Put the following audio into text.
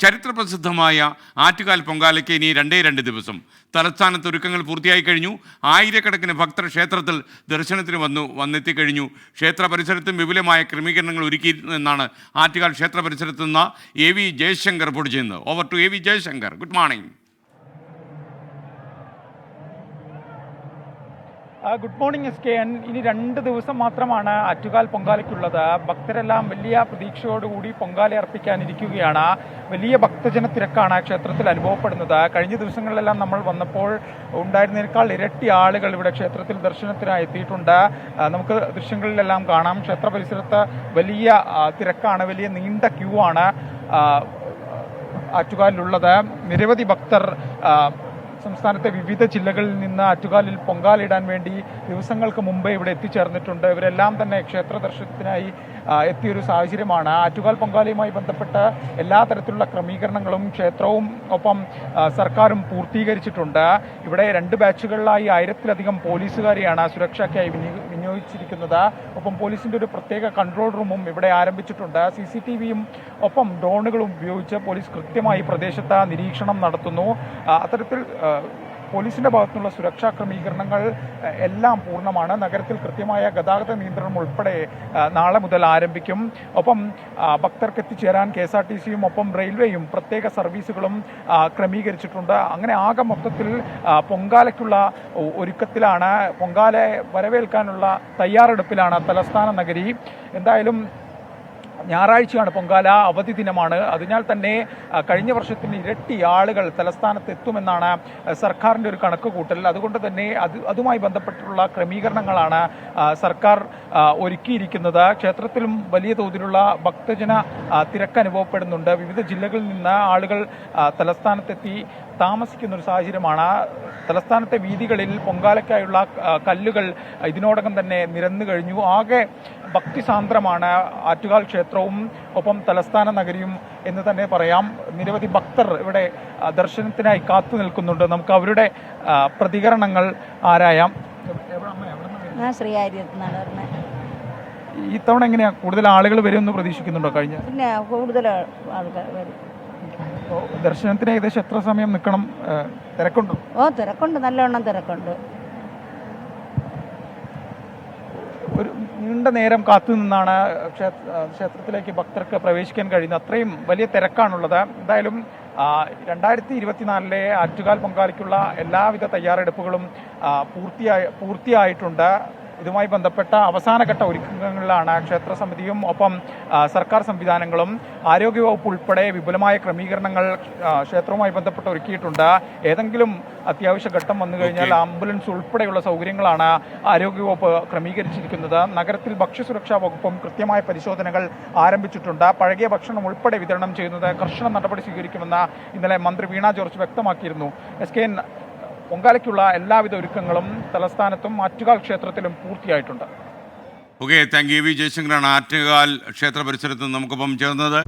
ചരിത്രപ്രസിദ്ധമായ ആറ്റുകാൽ പൊങ്കാലയ്ക്ക് ഇനി 2 ദിവസം. തലസ്ഥാനത്ത് ഒരുക്കങ്ങൾ പൂർത്തിയായി കഴിഞ്ഞു. ആയിരക്കണക്കിന് ഭക്തർ ക്ഷേത്രത്തിൽ ദർശനത്തിന് വന്നെത്തിക്കഴിഞ്ഞു. ക്ഷേത്ര പരിസരത്തും വിപുലമായ ക്രമീകരണങ്ങൾ ഒരുക്കിയെന്നാണ് ആറ്റുകാൽ ക്ഷേത്ര പരിസരത്ത് നിന്ന് AV ജയശങ്കർ റിപ്പോർട്ട് ചെയ്യുന്നത്. Over to AV Jayashankar. Good morning. Good morning SKN. ഇനി 2 ദിവസം മാത്രമാണ് ആറ്റുകാൽ പൊങ്കാലയ്ക്കുള്ളത്. ഭക്തരെല്ലാം വലിയ പ്രതീക്ഷയോടുകൂടി പൊങ്കാല അർപ്പിക്കാനിരിക്കുകയാണ്. വലിയ ഭക്തജന തിരക്കാണ് ക്ഷേത്രത്തിൽ അനുഭവപ്പെടുന്നത്. കഴിഞ്ഞ ദിവസങ്ങളിലെല്ലാം നമ്മൾ വന്നപ്പോൾ ഉണ്ടായിരുന്നതിനേക്കാൾ ഇരട്ടി ആളുകൾ ഇവിടെ ക്ഷേത്രത്തിൽ ദർശനത്തിനായി എത്തിയിട്ടുണ്ട്. നമുക്ക് ദൃശ്യങ്ങളിലെല്ലാം കാണാം. ക്ഷേത്ര പരിസരത്ത് വലിയ തിരക്കാണ്, വലിയ നീണ്ട ക്യൂ ആണ് ആറ്റുകാലിലുള്ളത്. നിരവധി ഭക്തർ സംസ്ഥാനത്തെ വിവിധ ജില്ലകളിൽ നിന്ന് ആറ്റുകാലിൽ പൊങ്കാലിടാൻ വേണ്ടി ദിവസങ്ങൾക്ക് മുമ്പേ ഇവിടെ എത്തിച്ചേർന്നിട്ടുണ്ട്. ഇവരെല്ലാം തന്നെ ക്ഷേത്ര ദർശനത്തിനായി എത്തിയൊരു സാഹചര്യമാണ്. ആറ്റുകാൽ പൊങ്കാലയുമായി ബന്ധപ്പെട്ട് എല്ലാ തരത്തിലുള്ള ക്രമീകരണങ്ങളും ക്ഷേത്രവും ഒപ്പം സർക്കാരും പൂർത്തീകരിച്ചിട്ടുണ്ട്. ഇവിടെ 2 ബാച്ചുകളിലായി 1000-ലധികം പോലീസുകാരെയാണ് സുരക്ഷയ്ക്കായി വിനിയോഗിച്ചിരിക്കുന്നത്. ഒപ്പം പോലീസിന്റെ ഒരു പ്രത്യേക കൺട്രോൾ റൂമും ഇവിടെ ആരംഭിച്ചിട്ടുണ്ട്. CCTVയും ഒപ്പം ഡ്രോണുകളും ഉപയോഗിച്ച് പോലീസ് കൃത്യമായി പ്രദേശത്ത് നിരീക്ഷണം നടത്തുന്നു. അത്തരത്തിൽ പോലീസിന്റെ ഭാഗത്തുനിന്നുള്ള സുരക്ഷാ ക്രമീകരണങ്ങൾ എല്ലാം പൂർണ്ണമാണ്. നഗരത്തിൽ കൃത്യമായ ഗതാഗത നിയന്ത്രണം ഉൾപ്പെടെ നാളെ മുതൽ ആരംഭിക്കും. ഒപ്പം ഭക്തർക്ക് എത്തിച്ചേരാൻ KSRTCയും ഒപ്പം റെയിൽവേയും പ്രത്യേക സർവീസുകളും ക്രമീകരിച്ചിട്ടുണ്ട്. അങ്ങനെ ആകെ മൊത്തത്തിൽ പൊങ്കാലയ്ക്കുള്ള ഒരുക്കത്തിലാണ്, പൊങ്കാലയെ വരവേൽക്കാനുള്ള തയ്യാറെടുപ്പിലാണ് തലസ്ഥാന നഗരി. എന്തായാലും ഞായറാഴ്ചയാണ് പൊങ്കാല, അവധി ദിനമാണ്. അതിനാൽ തന്നെ കഴിഞ്ഞ വർഷത്തിന് ഇരട്ടി ആളുകൾ തലസ്ഥാനത്ത് എത്തുമെന്നാണ് സർക്കാരിൻ്റെ ഒരു കണക്ക് കൂട്ടൽ. അതുകൊണ്ട് തന്നെ അതുമായി ബന്ധപ്പെട്ടുള്ള ക്രമീകരണങ്ങളാണ് സർക്കാർ ഒരുക്കിയിരിക്കുന്നത്. ക്ഷേത്രത്തിലും വലിയ തോതിലുള്ള ഭക്തജന തിരക്ക് അനുഭവപ്പെടുന്നുണ്ട്. വിവിധ ജില്ലകളിൽ നിന്ന് ആളുകൾ തലസ്ഥാനത്തെത്തി താമസിക്കുന്ന ഒരു സാഹചര്യമാണ്. തലസ്ഥാനത്തെ വീതികളിൽ പൊങ്കാലയ്ക്കായുള്ള കല്ലുകൾ ഇതിനോടകം തന്നെ നിരന്നു കഴിഞ്ഞു. ആകെ ഭക്തിസാന്ദ്രമാണ് ആറ്റുകാൽ ക്ഷേത്രവും ഒപ്പം തലസ്ഥാന നഗരിയും എന്ന് തന്നെ പറയാം. നിരവധി ഭക്തർ ഇവിടെ ദർശനത്തിനായി കാത്തു നിൽക്കുന്നുണ്ട്. നമുക്ക് അവരുടെ പ്രതികരണങ്ങൾ ആരായാം. ഈ തവണ എങ്ങനെയാ, കൂടുതൽ ആളുകൾ വരുമെന്ന് പ്രതീക്ഷിക്കുന്നുണ്ടോ? കഴിഞ്ഞ പിന്നെ കൂടുതൽ ആൾക്കാർ വരും. ദർശനത്തിന് ഏകദേശം എത്ര സമയം നിൽക്കണം? തിരക്കുണ്ടോ? തിരക്കുണ്ട്, നല്ലവണ്ണം തിരക്കുണ്ട്. ഒരു നീണ്ട നേരം കാത്തു നിന്നാണ് ക്ഷേത്രത്തിലേക്ക് ഭക്തർക്ക് പ്രവേശിക്കാൻ കഴിയുന്നത്. അത്രയും വലിയ തിരക്കാണുള്ളത്. എന്തായാലും 2024 ആറ്റുകാൽ പൊങ്കാലയ്ക്കുള്ള എല്ലാവിധ തയ്യാറെടുപ്പുകളും പൂർത്തിയായിട്ടുണ്ട്. ഇതുമായി ബന്ധപ്പെട്ട അവസാനഘട്ട ഒരുക്കങ്ങളിലാണ് ക്ഷേത്ര സമിതിയും ഒപ്പം സർക്കാർ സംവിധാനങ്ങളും. ആരോഗ്യവകുപ്പ് ഉൾപ്പെടെ വിപുലമായ ക്രമീകരണങ്ങൾ ക്ഷേത്രവുമായി ബന്ധപ്പെട്ട് ഒരുക്കിയിട്ടുണ്ട്. ഏതെങ്കിലും അത്യാവശ്യ ഘട്ടം വന്നു കഴിഞ്ഞാൽ ആംബുലൻസ് ഉൾപ്പെടെയുള്ള സൗകര്യങ്ങളാണ് ആരോഗ്യവകുപ്പ് ക്രമീകരിച്ചിരിക്കുന്നത്. നഗരത്തിൽ ഭക്ഷ്യസുരക്ഷാ വകുപ്പും കൃത്യമായ പരിശോധനകൾ ആരംഭിച്ചിട്ടുണ്ട്. പഴകിയ ഭക്ഷണം ഉൾപ്പെടെ വിതരണം ചെയ്യുന്നത് കർശന നടപടി സ്വീകരിക്കുമെന്ന് ഇന്നലെ മന്ത്രി വീണ ജോർജ് വ്യക്തമാക്കിയിരുന്നു. SKN, പൊങ്കാലയ്ക്കുള്ള എല്ലാവിധ ഒരുക്കങ്ങളും തലസ്ഥാനത്തും ആറ്റുകാൽ ക്ഷേത്രത്തിലും പൂർത്തിയായിട്ടുണ്ട്. Okay, thank you. AV ജയശങ്കറാണ് ആറ്റുകാൽ ക്ഷേത്ര പരിസരത്ത് നമുക്കൊപ്പം ചേർന്നത്.